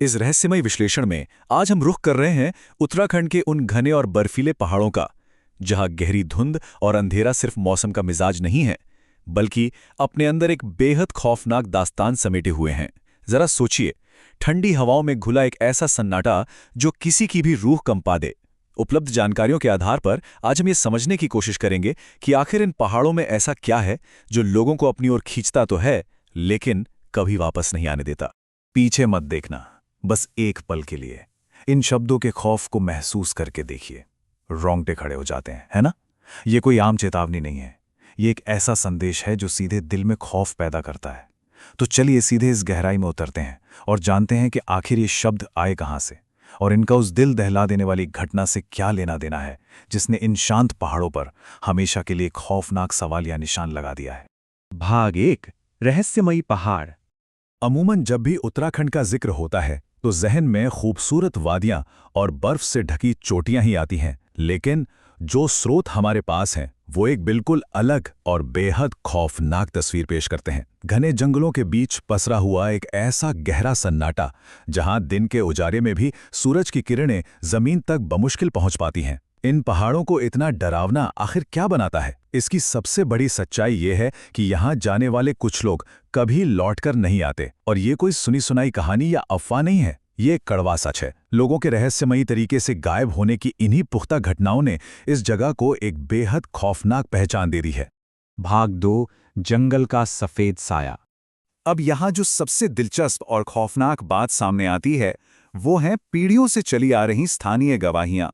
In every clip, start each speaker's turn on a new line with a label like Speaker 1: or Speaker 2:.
Speaker 1: इस रहस्यमय विश्लेषण में आज हम रुख कर रहे हैं उत्तराखंड के उन घने और बर्फीले पहाड़ों का, जहां गहरी धुंध और अंधेरा सिर्फ मौसम का मिजाज नहीं है, बल्कि अपने अंदर एक बेहद खौफनाक दास्तान समेटे हुए हैं। जरा सोचिए, ठंडी हवाओं में घुला एक ऐसा सन्नाटा जो किसी की भी रूह कंपा दे। उपलब्ध जानकारियों के आधार पर आज हम ये समझने की कोशिश करेंगे कि आखिर इन पहाड़ों में ऐसा क्या है जो लोगों को अपनी ओर खींचता तो है, लेकिन कभी वापस नहीं आने देता। पीछे मत देखना, बस एक पल के लिए इन शब्दों के खौफ को महसूस करके देखिए। रोंगटे खड़े हो जाते हैं, है ना? ये कोई आम चेतावनी नहीं है, ये एक ऐसा संदेश है जो सीधे दिल में खौफ पैदा करता है। तो चलिए सीधे इस गहराई में उतरते हैं और जानते हैं कि आखिर ये शब्द आए कहां से और इनका उस दिल दहला देने वाली घटना से क्या लेना देना है जिसने इन शांत पहाड़ों पर हमेशा के लिए खौफनाक सवाल या निशान लगा दिया है।
Speaker 2: भाग 1, रहस्यमयी पहाड़।
Speaker 1: अमूमन जब भी उत्तराखंड का जिक्र होता है तो जहन में खूबसूरत वादियां और बर्फ से ढकी चोटियां ही आती हैं, लेकिन जो स्रोत हमारे पास हैं वो एक बिल्कुल अलग और बेहद खौफनाक तस्वीर पेश करते हैं। घने जंगलों के बीच पसरा हुआ एक ऐसा गहरा सन्नाटा जहां दिन के उजारे में भी सूरज की किरणें जमीन तक बमुश्किल पहुंच पाती हैं। इन पहाड़ों को इतना डरावना आखिर क्या बनाता है? इसकी सबसे बड़ी सच्चाई ये है कि यहाँ जाने वाले कुछ लोग कभी लौटकर नहीं आते, और ये कोई सुनी सुनाई कहानी या अफवाह नहीं है, ये कड़वा सच है। लोगों के रहस्यमयी तरीके से गायब होने की इन्हीं पुख्ता घटनाओं ने इस जगह को एक बेहद खौफनाक पहचान दे दी है।
Speaker 2: भाग 2, जंगल का सफेद साया।
Speaker 3: अब यहाँ जो सबसे दिलचस्प और खौफनाक बात सामने आती है वो हैं पीढ़ियों से चली आ रही स्थानीय गवाहियां।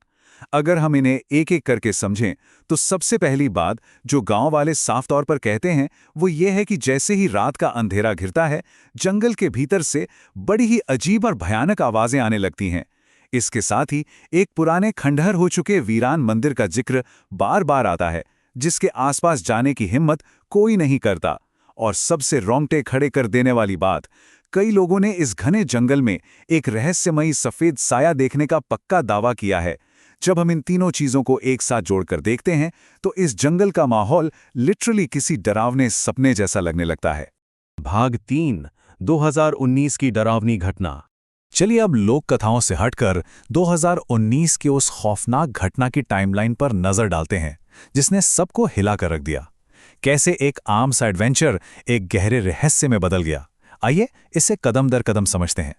Speaker 3: अगर हम इन्हें एक एक करके समझें तो सबसे पहली बात जो गांव वाले साफ तौर पर कहते हैं वो ये है कि जैसे ही रात का अंधेरा घिरता है, जंगल के भीतर से बड़ी ही अजीब और भयानक आवाजें आने लगती हैं। इसके साथ ही एक पुराने खंडहर हो चुके वीरान मंदिर का जिक्र बार बार आता है, जिसके आसपास जाने की हिम्मत कोई नहीं करता। और सबसे रोंगटे खड़े कर देने वाली बात, कई लोगों ने इस घने जंगल में एक रहस्यमयी सफेद साया देखने का पक्का दावा किया है। जब हम इन तीनों चीजों को एक साथ जोड़कर देखते हैं तो इस जंगल का माहौल लिटरली किसी डरावने सपने जैसा लगने लगता है।
Speaker 2: भाग 3, 2019 की डरावनी घटना।
Speaker 1: चलिए अब लोक कथाओं से हटकर 2019 के उस खौफनाक घटना की टाइमलाइन पर नजर डालते हैं जिसने सबको हिला कर रख दिया। कैसे एक आम सा एडवेंचर एक गहरे रहस्य में बदल गया। आइए इसे कदम दर कदम समझते हैं।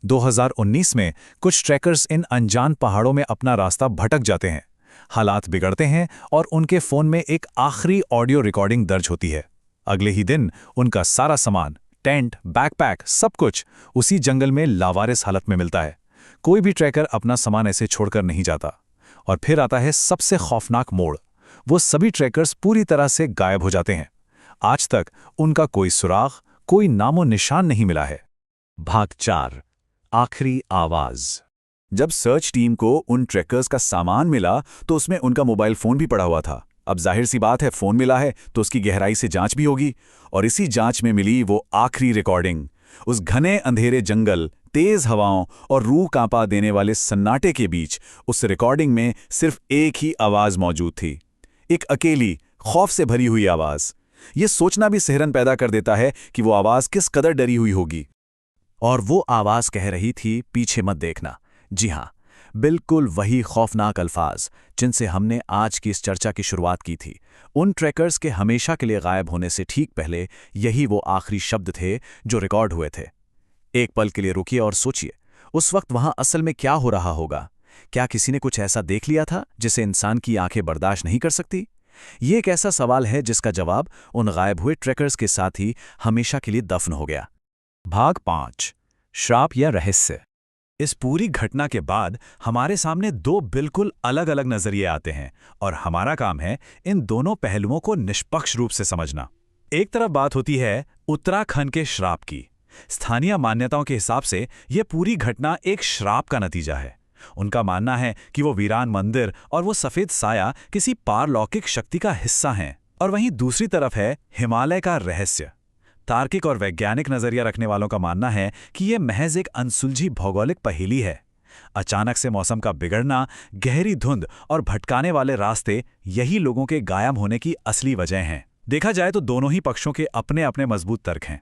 Speaker 1: 2019 में कुछ ट्रैकर्स इन अनजान पहाड़ों में अपना रास्ता भटक जाते हैं। हालात बिगड़ते हैं और उनके फोन में एक आखिरी ऑडियो रिकॉर्डिंग दर्ज होती है। अगले ही दिन उनका सारा सामान, टेंट, बैकपैक, सब कुछ उसी जंगल में लावारिस हालत में मिलता है। कोई भी ट्रैकर अपना सामान ऐसे छोड़कर नहीं जाता। और फिर आता है सबसे खौफनाक मोड़। वो सभी ट्रैकर्स पूरी तरह से गायब हो जाते हैं। आज तक उनका कोई सुराग, कोई नामो निशान नहीं मिला है।
Speaker 2: भाग 4, आखिरी आवाज।
Speaker 3: जब सर्च टीम को उन ट्रैकर्स का सामान मिला तो उसमें उनका मोबाइल फोन भी पड़ा हुआ था। अब जाहिर सी बात है, फोन मिला है तो उसकी गहराई से जांच भी होगी, और इसी जांच में मिली वो आखिरी रिकॉर्डिंग। उस घने अंधेरे जंगल, तेज हवाओं और रूह कांपा देने वाले सन्नाटे के बीच उस रिकॉर्डिंग में सिर्फ एक ही आवाज मौजूद थी, एक अकेली, खौफ से भरी हुई आवाज। ये सोचना भी सिहरन पैदा कर देता है कि वो आवाज किस कदर डरी हुई होगी।
Speaker 1: और वो आवाज कह रही थी, पीछे मत देखना। जी हां, बिल्कुल वही खौफनाक अल्फाज जिनसे हमने आज की इस चर्चा की शुरुआत की थी। उन ट्रैकर्स के हमेशा के लिए गायब होने से ठीक पहले यही वो आखिरी शब्द थे जो रिकॉर्ड हुए थे। एक पल के लिए रुकिए और सोचिए, उस वक्त वहां असल में क्या हो रहा होगा? क्या किसी ने कुछ ऐसा देख लिया था जिसे इंसान की आंखें बर्दाश्त नहीं कर सकती? ये एक ऐसा सवाल है जिसका जवाब उन गायब हुए ट्रैकर्स के साथ ही हमेशा के लिए दफन हो गया।
Speaker 2: भाग 5, श्राप या रहस्य।
Speaker 1: इस पूरी घटना के बाद हमारे सामने दो बिल्कुल अलग अलग नजरिए आते हैं, और हमारा काम है इन दोनों पहलुओं को निष्पक्ष रूप से समझना। एक तरफ बात होती है उत्तराखंड के श्राप की। स्थानीय मान्यताओं के हिसाब से यह पूरी घटना एक श्राप का नतीजा है। उनका मानना है कि वो वीरान मंदिर और वो सफेद साया किसी पारलौकिक शक्ति का हिस्सा हैं। और वहीं दूसरी तरफ है हिमालय का रहस्य। तार्किक और वैज्ञानिक नजरिया रखने वालों का मानना है कि यह महज एक अनसुलझी भौगोलिक पहेली है। अचानक से मौसम का बिगड़ना, गहरी धुंध और भटकाने वाले रास्ते, यही लोगों के गायब होने की असली वजह हैं। देखा जाए तो दोनों ही पक्षों के अपने अपने मजबूत तर्क हैं।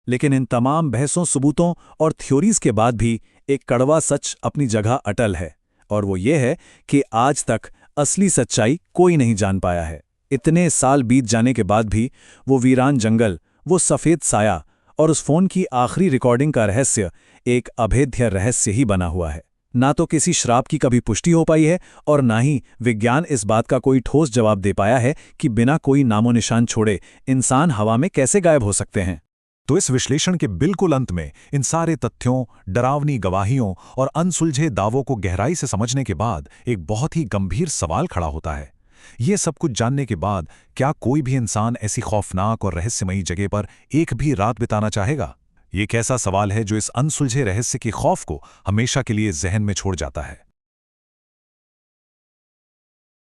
Speaker 1: लेकिन इन तमाम बहसों, सबूतों और थ्योरीज के बाद भी एक कड़वा सच अपनी जगह अटल है, और वो ये है कि आज तक असली सच्चाई कोई नहीं जान पाया है। इतने साल बीत जाने के बाद भी वो वीरान जंगल, वो सफ़ेद साया और उस फोन की आखिरी रिकॉर्डिंग का रहस्य एक अभेद्य रहस्य ही बना हुआ है। ना तो किसी श्राप की कभी पुष्टि हो पाई है और ना ही विज्ञान इस बात का कोई ठोस जवाब दे पाया है कि बिना कोई नामो निशान छोड़े इंसान हवा में कैसे गायब हो सकते हैं।
Speaker 3: तो इस विश्लेषण के बिल्कुल अंत में इन सारे तथ्यों, डरावनी गवाहियों और अनसुलझे दावों को गहराई से समझने के बाद एक बहुत ही गंभीर सवाल खड़ा होता है। ये सब कुछ जानने के बाद क्या कोई भी इंसान ऐसी खौफनाक और रहस्यमयी जगह पर एक भी रात बिताना चाहेगा? ये एक ऐसा सवाल है जो इस अनसुलझे रहस्य के खौफ को हमेशा के लिए जहन में छोड़ जाता है।